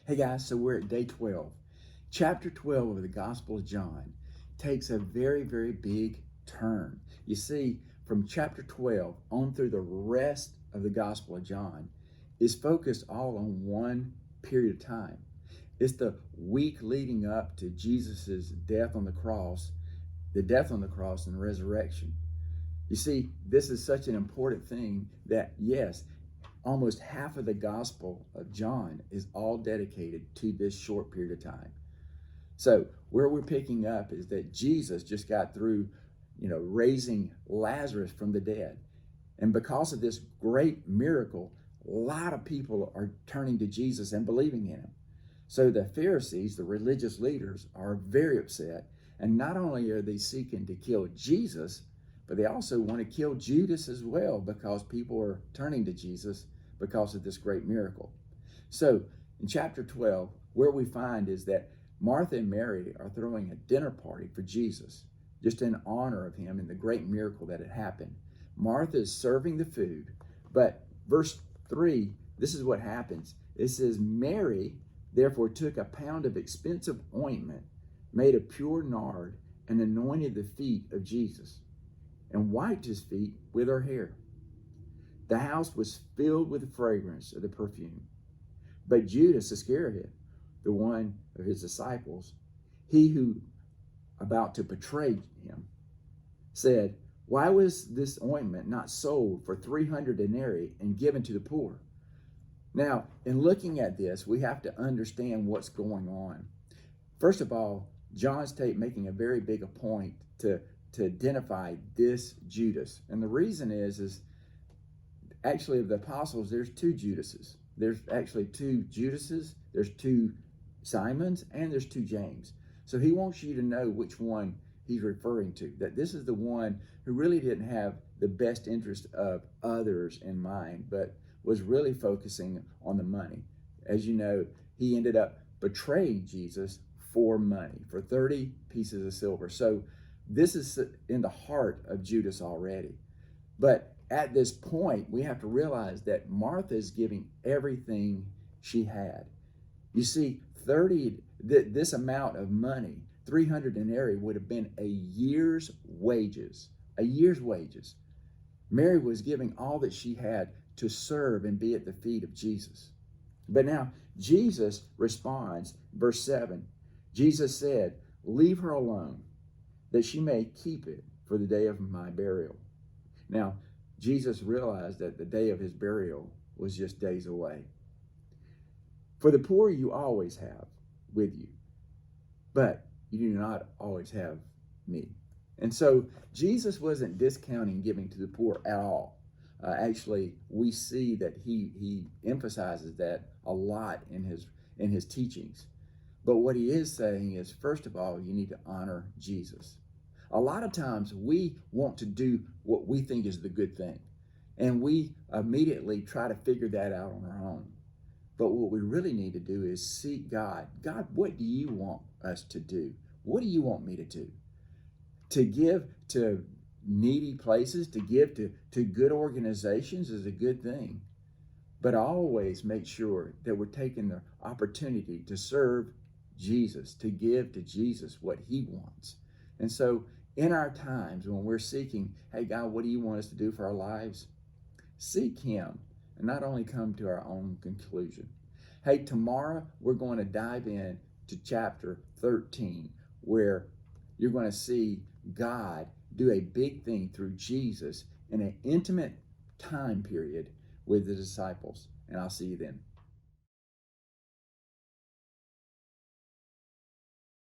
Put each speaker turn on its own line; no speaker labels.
Hey guys, so we're at day 12. Chapter 12 of the Gospel of John takes a very, very big turn. You see, from chapter 12 on through the rest of the Gospel of John is focused all on one period of time. It's the week leading up to Jesus' death on the cross, and resurrection. You see, this is such an important thing that, yes, almost half of the Gospel of John is all dedicated to this short period of time. So where we're picking up is that Jesus just got through, raising Lazarus from the dead. And because of this great miracle, a lot of people are turning to Jesus and believing in him. So the Pharisees, the religious leaders, are very upset. And not only are they seeking to kill Jesus, but they also want to kill Judas as well, because people are turning to Jesus because of this great miracle. So in chapter 12, where we find is that Martha and Mary are throwing a dinner party for Jesus, just in honor of him and the great miracle that had happened. Martha is serving the food, but verse 3, this is what happens. It says, Mary therefore took a pound of expensive ointment made of pure nard and anointed the feet of Jesus and wiped his feet with her hair. The house was filled with the fragrance of the perfume. But Judas Iscariot, the one of his disciples, he who about to betray him, said, why was this ointment not sold for 300 denarii and given to the poor? Now, in looking at this, we have to understand what's going on. First of all, John's making a very big a point to identify this Judas. And the reason is actually of the apostles, there's two Judases. There's actually two Judases, there's two Simons, and there's two James. So he wants you to know which one he's referring to, that this is the one who really didn't have the best interest of others in mind, but was really focusing on the money. As you know, he ended up betraying Jesus for money, for 30 pieces of silver. So this is in the heart of Judas already. But at this point, we have to realize that Martha is giving everything she had. You see, this amount of money, 300 denarii, would have been a year's wages. A year's wages. Mary was giving all that she had to serve and be at the feet of Jesus. But now Jesus responds, verse 7. Jesus said, leave her alone, that she may keep it for the day of my burial. Now, Jesus realized that the day of his burial was just days away. For the poor you always have with you, but you do not always have me. And so Jesus wasn't discounting giving to the poor at all. Actually, we see that he emphasizes that a lot in his teachings. But what he is saying is, first of all, you need to honor Jesus. A lot of times we want to do what we think is the good thing, and we immediately try to figure that out on our own. But what we really need to do is seek God. God, what do you want us to do? What do you want me to do? To give to needy places, to give to good organizations is a good thing. But always make sure that we're taking the opportunity to serve Jesus, to give to Jesus what he wants. And so in our times when we're seeking, hey, God, what do you want us to do for our lives? Seek him and not only come to our own conclusion. Hey, tomorrow we're going to dive in to chapter 13, where you're going to see God do a big thing through Jesus in an intimate time period with the disciples. And I'll see you then.